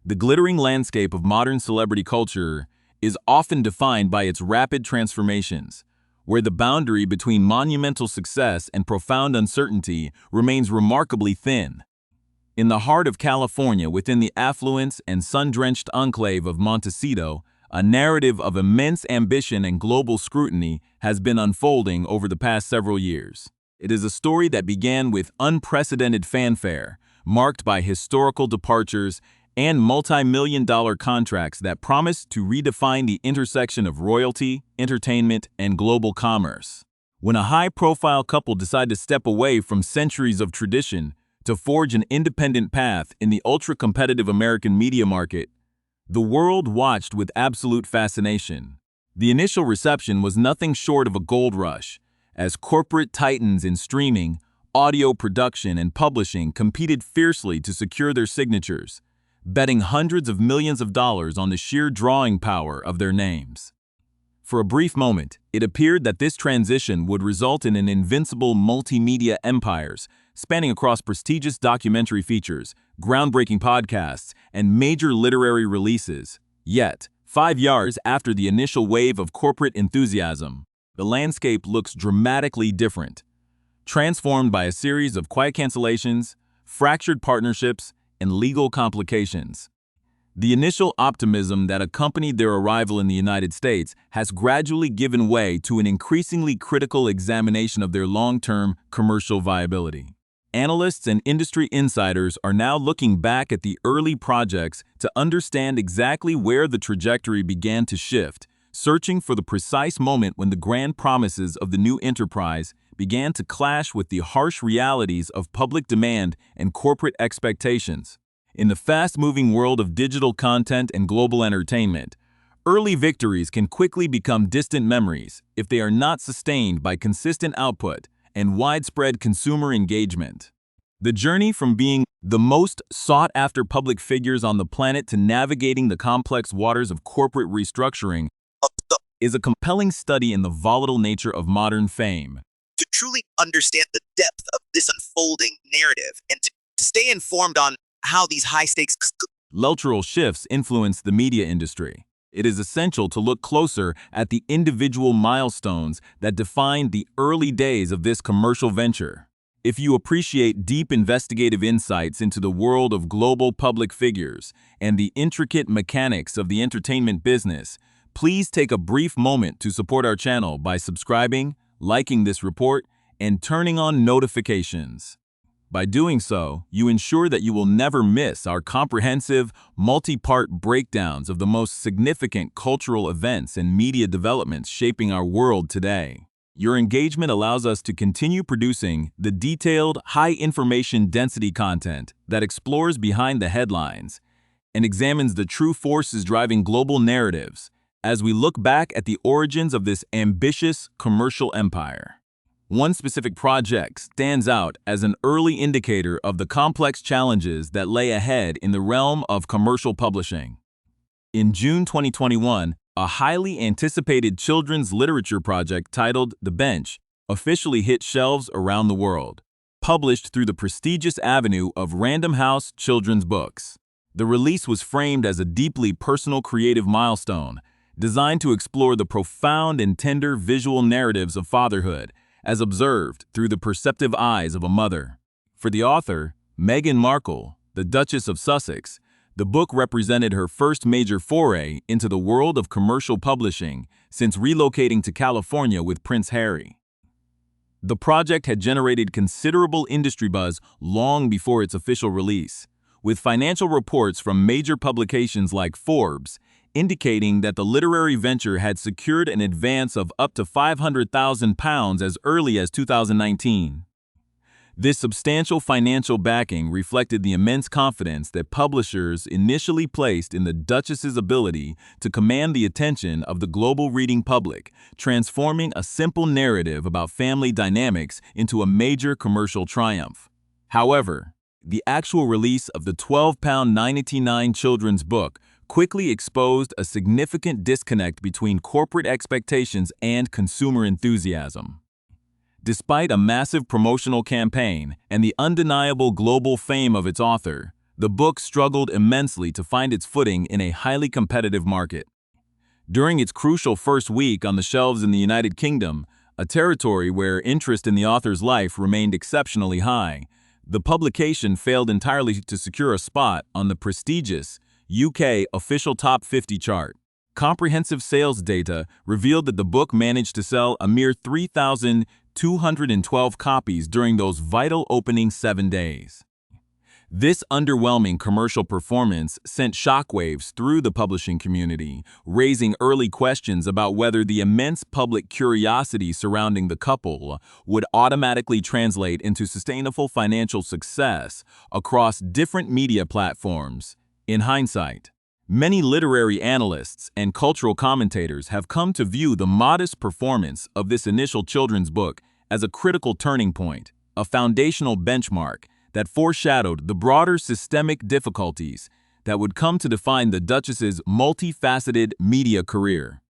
The glittering landscape of modern celebrity culture is often defined by its rapid transformations, where the boundary between monumental success and profound uncertainty remains remarkably thin. In the heart of California, within the affluence and sun-drenched enclave of Montecito, a narrative of immense ambition and global scrutiny has been unfolding over the past several years. It is a story that began with unprecedented fanfare, marked by historical departures and multi-million-dollar contracts that promised to redefine the intersection of royalty, entertainment, and global commerce. When a high-profile couple decided to step away from centuries of tradition to forge an independent path in the ultra-competitive American media market, the world watched with absolute fascination. The initial reception was nothing short of a gold rush, as corporate titans in streaming, audio production, and publishing competed fiercely to secure their signatures, betting hundreds of millions of dollars on the sheer drawing power of their names. For a brief moment, it appeared that this transition would result in an invincible multimedia empires spanning across prestigious documentary features, groundbreaking podcasts, and major literary releases. Yet, 5 years after the initial wave of corporate enthusiasm, the landscape looks dramatically different, transformed by a series of quiet cancellations, fractured partnerships, and legal complications. The initial optimism that accompanied their arrival in the United States has gradually given way to an increasingly critical examination of their long-term commercial viability. Analysts and industry insiders are now looking back at the early projects to understand exactly where the trajectory began to shift, searching for the precise moment when the grand promises of the new enterprise began to clash with the harsh realities of public demand and corporate expectations. In the fast-moving world of digital content and global entertainment, early victories can quickly become distant memories if they are not sustained by consistent output and widespread consumer engagement. The journey from being the most sought-after public figures on the planet to navigating the complex waters of corporate restructuring is a compelling study in the volatile nature of modern fame. To truly understand the depth of this unfolding narrative and to stay informed on how these high-stakes cultural shifts influence the media industry, it is essential to look closer at the individual milestones that defined the early days of this commercial venture. If you appreciate deep investigative insights into the world of global public figures and the intricate mechanics of the entertainment business, please take a brief moment to support our channel by subscribing, liking this report, and turning on notifications. By doing so, you ensure that you will never miss our comprehensive, multi-part breakdowns of the most significant cultural events and media developments shaping our world today. Your engagement allows us to continue producing the detailed, high-information density content that explores behind the headlines and examines the true forces driving global narratives as we look back at the origins of this ambitious commercial empire. One specific project stands out as an early indicator of the complex challenges that lay ahead in the realm of commercial publishing. In June 2021, a highly anticipated children's literature project titled The Bench officially hit shelves around the world, published through the prestigious avenue of Random House Children's Books. The release was framed as a deeply personal creative milestone, designed to explore the profound and tender visual narratives of fatherhood, as observed through the perceptive eyes of a mother. For the author, Meghan Markle, the Duchess of Sussex, the book represented her first major foray into the world of commercial publishing since relocating to California with Prince Harry. The project had generated considerable industry buzz long before its official release, with financial reports from major publications like Forbes indicating that the literary venture had secured an advance of up to £500,000 as early as 2019. This substantial financial backing reflected the immense confidence that publishers initially placed in the Duchess's ability to command the attention of the global reading public, transforming a simple narrative about family dynamics into a major commercial triumph. However, the actual release of the £12.99 children's book quickly exposed a significant disconnect between corporate expectations and consumer enthusiasm. Despite a massive promotional campaign and the undeniable global fame of its author, the book struggled immensely to find its footing in a highly competitive market. During its crucial first week on the shelves in the United Kingdom, a territory where interest in the author's life remained exceptionally high, the publication failed entirely to secure a spot on the prestigious UK official top 50 chart. Comprehensive sales data revealed that the book managed to sell a mere 3,212 copies during those vital opening 7 days. This underwhelming commercial performance sent shockwaves through the publishing community, raising early questions about whether the immense public curiosity surrounding the couple would automatically translate into sustainable financial success across different media platforms. In hindsight, many literary analysts and cultural commentators have come to view the modest performance of this initial children's book as a critical turning point, a foundational benchmark that foreshadowed the broader systemic difficulties that would come to define the Duchess's multifaceted media career.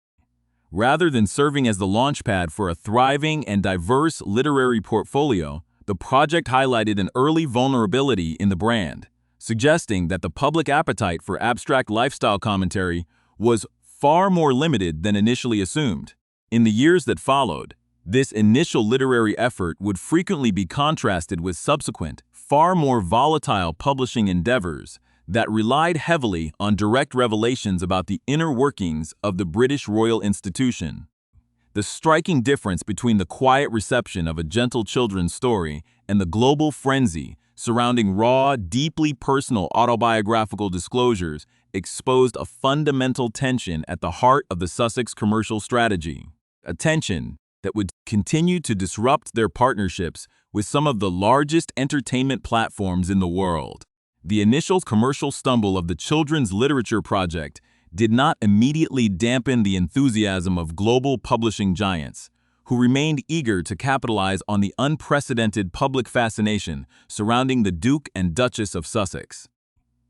Rather than serving as the launchpad for a thriving and diverse literary portfolio, the project highlighted an early vulnerability in the brand, suggesting that the public appetite for abstract lifestyle commentary was far more limited than initially assumed. In the years that followed, this initial literary effort would frequently be contrasted with subsequent, far more volatile publishing endeavors that relied heavily on direct revelations about the inner workings of the British royal institution. The striking difference between the quiet reception of a gentle children's story and the global frenzy surrounding raw, deeply personal autobiographical disclosures exposed a fundamental tension at the heart of the Sussex commercial strategy, a tension that would continue to disrupt their partnerships with some of the largest entertainment platforms in the world. The initial commercial stumble of the children's literature project did not immediately dampen the enthusiasm of global publishing giants, who remained eager to capitalize on the unprecedented public fascination surrounding the Duke and Duchess of Sussex.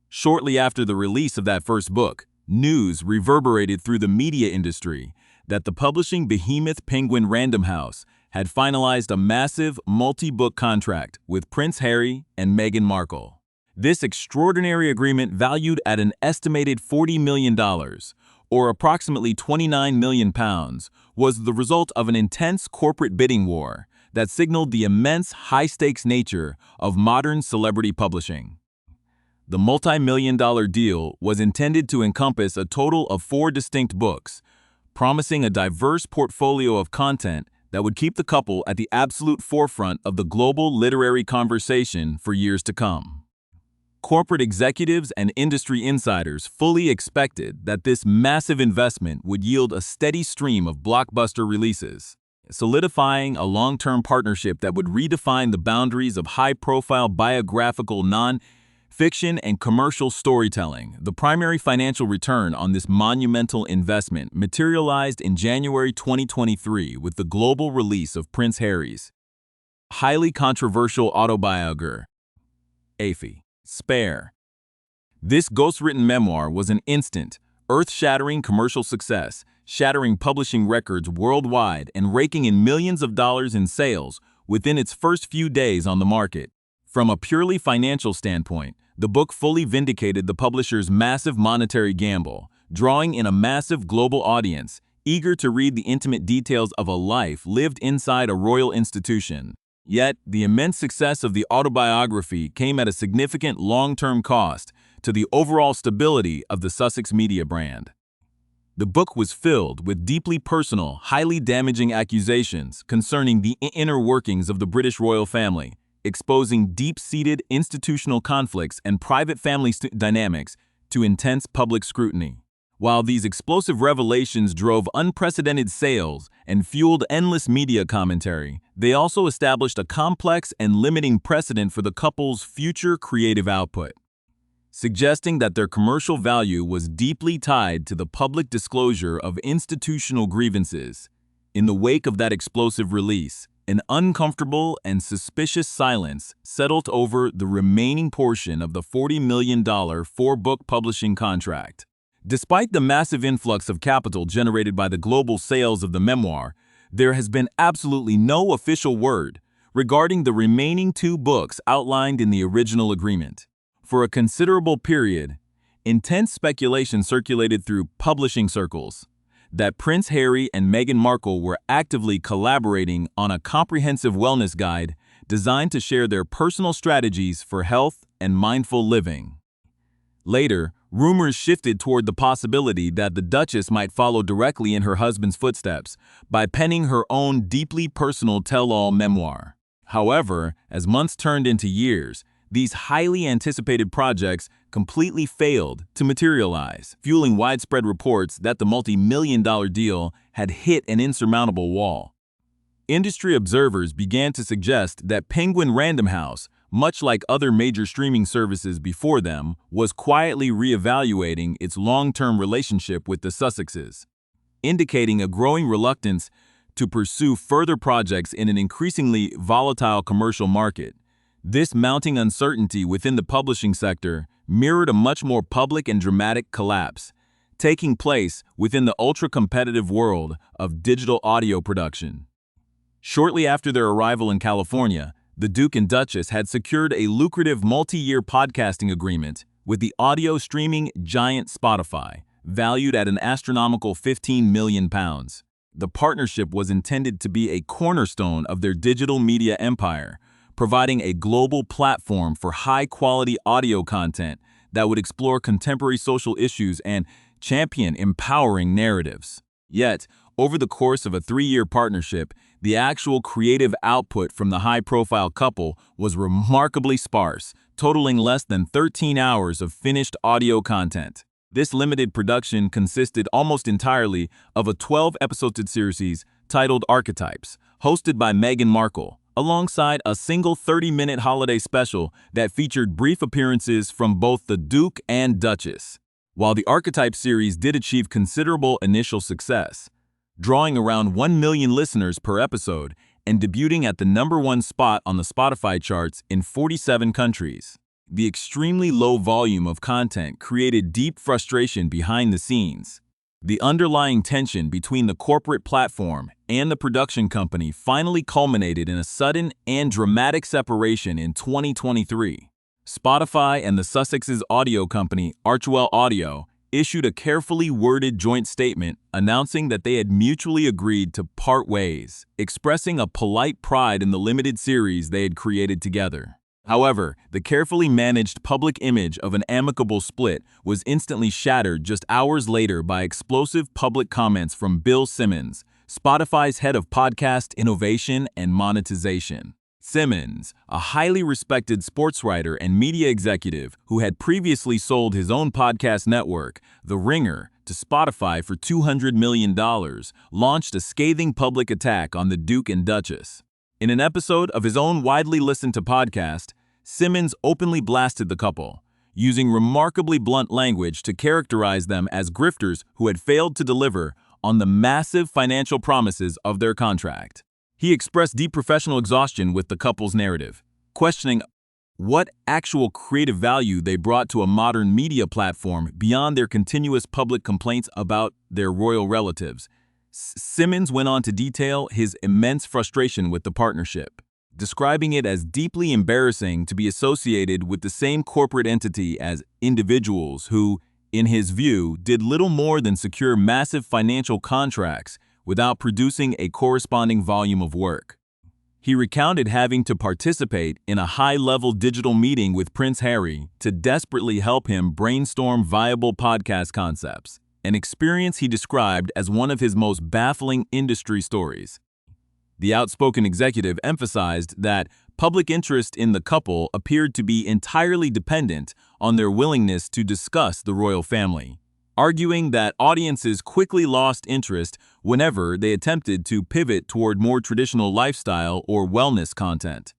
Shortly after the release of that first book, news reverberated through the media industry that the publishing behemoth Penguin Random House had finalized a massive multi-book contract with Prince Harry and Meghan Markle. This extraordinary agreement, valued at an estimated $40 million, or approximately £29 million, was the result of an intense corporate bidding war that signaled the immense high-stakes nature of modern celebrity publishing. The multi-million-dollar deal was intended to encompass a total of 4 distinct books, promising a diverse portfolio of content that would keep the couple at the absolute forefront of the global literary conversation for years to come. Corporate executives and industry insiders fully expected that this massive investment would yield a steady stream of blockbuster releases, solidifying a long-term partnership that would redefine the boundaries of high-profile biographical non-fiction and commercial storytelling. The primary financial return on this monumental investment materialized in January 2023 with the global release of Prince Harry's highly controversial autobiography, Spare. This ghostwritten memoir was an instant, earth-shattering commercial success, shattering publishing records worldwide and raking in millions of dollars in sales within its first few days on the market. From a purely financial standpoint, the book fully vindicated the publisher's massive monetary gamble, drawing in a massive global audience, eager to read the intimate details of a life lived inside a royal institution. Yet, the immense success of the autobiography came at a significant long-term cost to the overall stability of the Sussex media brand. The book was filled with deeply personal, highly damaging accusations concerning the inner workings of the British royal family, exposing deep-seated institutional conflicts and private family dynamics to intense public scrutiny. While these explosive revelations drove unprecedented sales and fueled endless media commentary, they also established a complex and limiting precedent for the couple's future creative output, suggesting that their commercial value was deeply tied to the public disclosure of institutional grievances. In the wake of that explosive release, an uncomfortable and suspicious silence settled over the remaining portion of the $40 million 4-book publishing contract. Despite the massive influx of capital generated by the global sales of the memoir, there has been absolutely no official word regarding the remaining 2 books outlined in the original agreement. For a considerable period, intense speculation circulated through publishing circles that Prince Harry and Meghan Markle were actively collaborating on a comprehensive wellness guide designed to share their personal strategies for health and mindful living. Later, rumors shifted toward the possibility that the Duchess might follow directly in her husband's footsteps by penning her own deeply personal tell-all memoir. However, as months turned into years, these highly anticipated projects completely failed to materialize, fueling widespread reports that the multi-million-dollar deal had hit an insurmountable wall. Industry observers began to suggest that Penguin Random House, much like other major streaming services before them, was quietly reevaluating its long-term relationship with the Sussexes, indicating a growing reluctance to pursue further projects in an increasingly volatile commercial market. This mounting uncertainty within the publishing sector mirrored a much more public and dramatic collapse, taking place within the ultra-competitive world of digital audio production. Shortly after their arrival in California, the Duke and Duchess had secured a lucrative multi-year podcasting agreement with the audio streaming giant Spotify, valued at an astronomical £15 million. The partnership was intended to be a cornerstone of their digital media empire, providing a global platform for high-quality audio content that would explore contemporary social issues and champion empowering narratives. Yet, over the course of a 3-year partnership, the actual creative output from the high-profile couple was remarkably sparse, totaling less than 13 hours of finished audio content. This limited production consisted almost entirely of a 12-episode series titled Archetypes, hosted by Meghan Markle, alongside a single 30-minute holiday special that featured brief appearances from both the Duke and Duchess. While the Archetype series did achieve considerable initial success, drawing around 1 million listeners per episode and debuting at the #1 spot on the Spotify charts in 47 countries, the extremely low volume of content created deep frustration behind the scenes. The underlying tension between the corporate platform and the production company finally culminated in a sudden and dramatic separation in 2023. Spotify and the Sussex's audio company, Archwell Audio, issued a carefully worded joint statement announcing that they had mutually agreed to part ways, expressing a polite pride in the limited series they had created together. However, the carefully managed public image of an amicable split was instantly shattered just hours later by explosive public comments from Bill Simmons, Spotify's head of podcast innovation and monetization. Simmons, a highly respected sports writer and media executive who had previously sold his own podcast network, The Ringer, to Spotify for $200 million, launched a scathing public attack on the Duke and Duchess. In an episode of his own widely listened to podcast, Simmons openly blasted the couple, using remarkably blunt language to characterize them as grifters who had failed to deliver on the massive financial promises of their contract. He expressed deep professional exhaustion with the couple's narrative, questioning what actual creative value they brought to a modern media platform beyond their continuous public complaints about their royal relatives. Simmons went on to detail his immense frustration with the partnership, describing it as deeply embarrassing to be associated with the same corporate entity as individuals who, in his view, did little more than secure massive financial contracts without producing a corresponding volume of work. He recounted having to participate in a high-level digital meeting with Prince Harry to desperately help him brainstorm viable podcast concepts, an experience he described as one of his most baffling industry stories. The outspoken executive emphasized that public interest in the couple appeared to be entirely dependent on their willingness to discuss the royal family, arguing that audiences quickly lost interest whenever they attempted to pivot toward more traditional lifestyle or wellness content.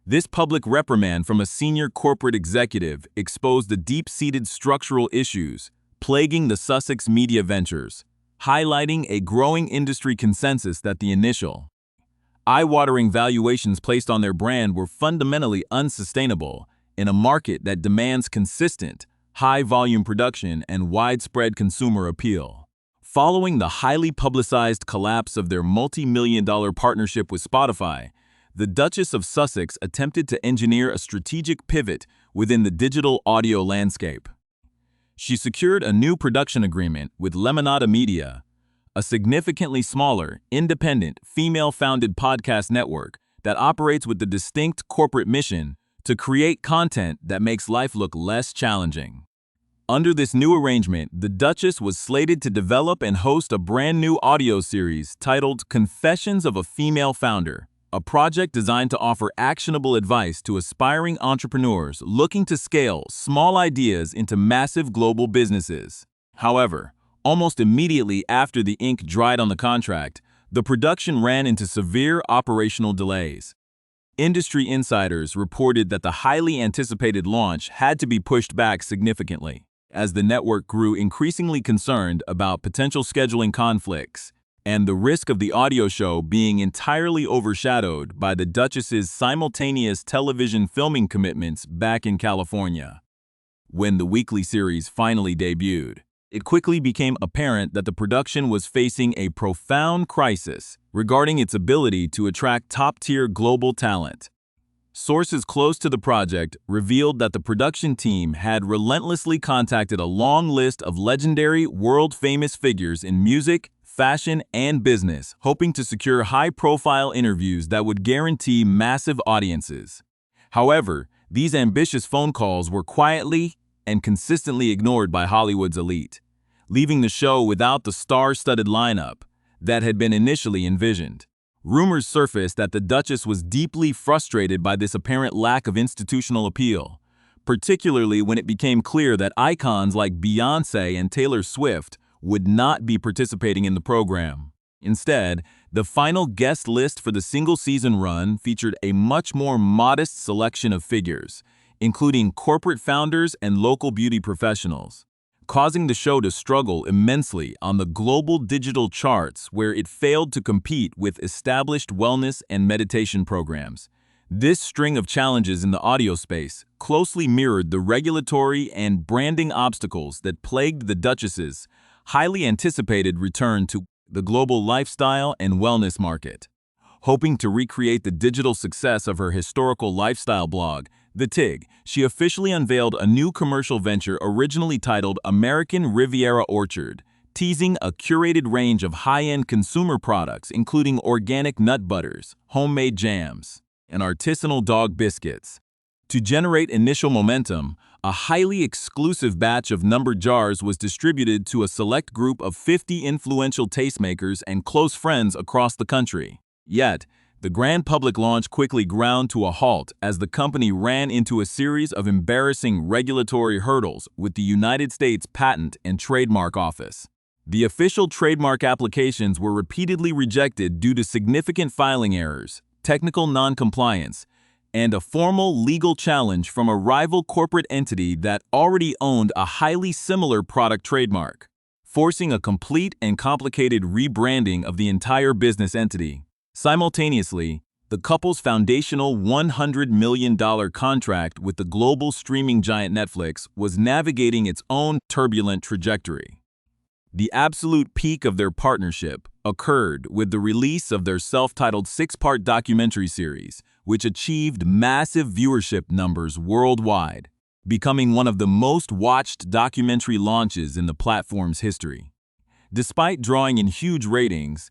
This public reprimand from a senior corporate executive exposed the deep-seated structural issues plaguing the Sussex media ventures, highlighting a growing industry consensus that the initial, eye-watering valuations placed on their brand were fundamentally unsustainable in a market that demands consistent, high-volume production and widespread consumer appeal. Following the highly publicized collapse of their multi-million-dollar partnership with Spotify, the Duchess of Sussex attempted to engineer a strategic pivot within the digital audio landscape. She secured a new production agreement with Lemonada Media, a significantly smaller, independent, female-founded podcast network that operates with the distinct corporate mission to create content that makes life look less challenging. Under this new arrangement, the Duchess was slated to develop and host a brand new audio series titled Confessions of a Female Founder, a project designed to offer actionable advice to aspiring entrepreneurs looking to scale small ideas into massive global businesses. However, almost immediately after the ink dried on the contract, the production ran into severe operational delays. Industry insiders reported that the highly anticipated launch had to be pushed back significantly, as the network grew increasingly concerned about potential scheduling conflicts and the risk of the audio show being entirely overshadowed by the Duchess's simultaneous television filming commitments back in California. When the weekly series finally debuted, it quickly became apparent that the production was facing a profound crisis regarding its ability to attract top-tier global talent. Sources close to the project revealed that the production team had relentlessly contacted a long list of legendary, world-famous figures in music, fashion, and business, hoping to secure high-profile interviews that would guarantee massive audiences. However, these ambitious phone calls were quietly and consistently ignored by Hollywood's elite, leaving the show without the star-studded lineup that had been initially envisioned. Rumors surfaced that the Duchess was deeply frustrated by this apparent lack of institutional appeal, particularly when it became clear that icons like Beyoncé and Taylor Swift would not be participating in the program. Instead, the final guest list for the single-season run featured a much more modest selection of figures, including corporate founders and local beauty professionals, causing the show to struggle immensely on the global digital charts where it failed to compete with established wellness and meditation programs. This string of challenges in the audio space closely mirrored the regulatory and branding obstacles that plagued the Duchess's highly anticipated return to the global lifestyle and wellness market. Hoping to recreate the digital success of her historical lifestyle blog, The TIG, she officially unveiled a new commercial venture originally titled American Riviera Orchard, teasing a curated range of high-end consumer products including organic nut butters, homemade jams, and artisanal dog biscuits. To generate initial momentum, a highly exclusive batch of numbered jars was distributed to a select group of 50 influential tastemakers and close friends across the country. Yet, the grand public launch quickly ground to a halt as the company ran into a series of embarrassing regulatory hurdles with the United States Patent and Trademark Office. The official trademark applications were repeatedly rejected due to significant filing errors, technical non-compliance, and a formal legal challenge from a rival corporate entity that already owned a highly similar product trademark, forcing a complete and complicated rebranding of the entire business entity. Simultaneously, the couple's foundational $100 million contract with the global streaming giant Netflix was navigating its own turbulent trajectory. The absolute peak of their partnership occurred with the release of their self-titled 6-part documentary series, which achieved massive viewership numbers worldwide, becoming one of the most watched documentary launches in the platform's history. Despite drawing in huge ratings,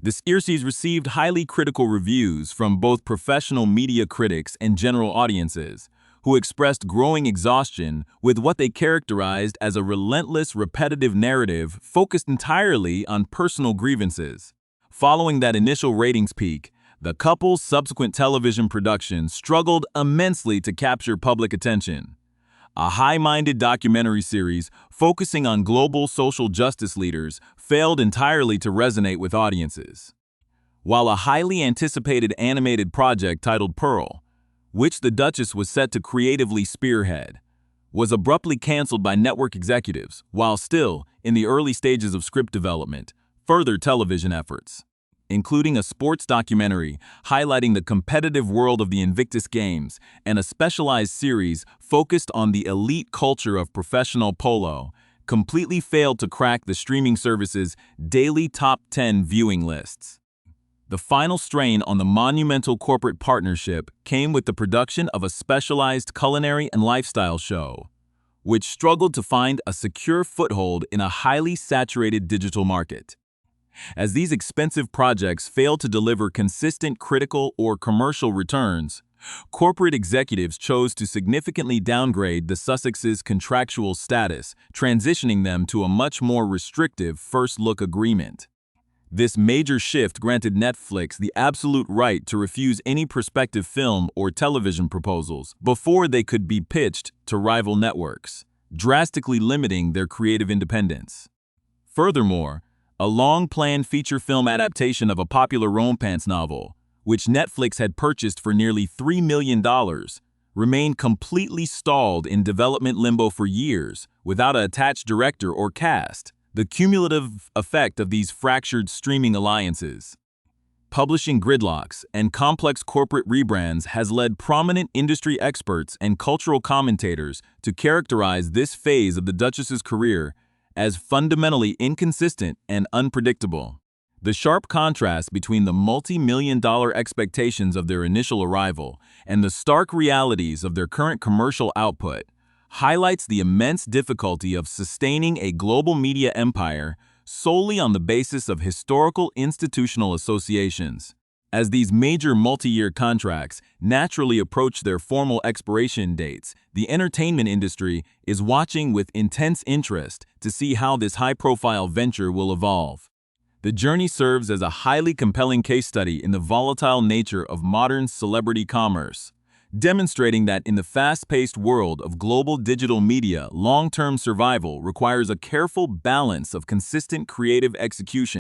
the series received highly critical reviews from both professional media critics and general audiences, who expressed growing exhaustion with what they characterized as a relentless, repetitive narrative focused entirely on personal grievances. Following that initial ratings peak, the couple's subsequent television production struggled immensely to capture public attention. A high-minded documentary series focusing on global social justice leaders failed entirely to resonate with audiences, while a highly anticipated animated project titled Pearl, which the Duchess was set to creatively spearhead, was abruptly canceled by network executives while still in the early stages of script development. Further television efforts, including a sports documentary highlighting the competitive world of the Invictus Games and a specialized series focused on the elite culture of professional polo, completely failed to crack the streaming service's daily top 10 viewing lists. The final strain on the monumental corporate partnership came with the production of a specialized culinary and lifestyle show, which struggled to find a secure foothold in a highly saturated digital market. As these expensive projects failed to deliver consistent critical or commercial returns, corporate executives chose to significantly downgrade the Sussex's contractual status, transitioning them to a much more restrictive first-look agreement. This major shift granted Netflix the absolute right to refuse any prospective film or television proposals before they could be pitched to rival networks, drastically limiting their creative independence. Furthermore, a long-planned feature film adaptation of a popular romance novel, which Netflix had purchased for nearly $3 million, remained completely stalled in development limbo for years without an attached director or cast. The cumulative effect of these fractured streaming alliances, publishing gridlocks, and complex corporate rebrands has led prominent industry experts and cultural commentators to characterize this phase of the Duchess's career as fundamentally inconsistent and unpredictable. The sharp contrast between the multi-million-dollar expectations of their initial arrival and the stark realities of their current commercial output highlights the immense difficulty of sustaining a global media empire solely on the basis of historical institutional associations. As these major multi-year contracts naturally approach their formal expiration dates, the entertainment industry is watching with intense interest to see how this high-profile venture will evolve. The journey serves as a highly compelling case study in the volatile nature of modern celebrity commerce, demonstrating that in the fast-paced world of global digital media, long-term survival requires a careful balance of consistent creative execution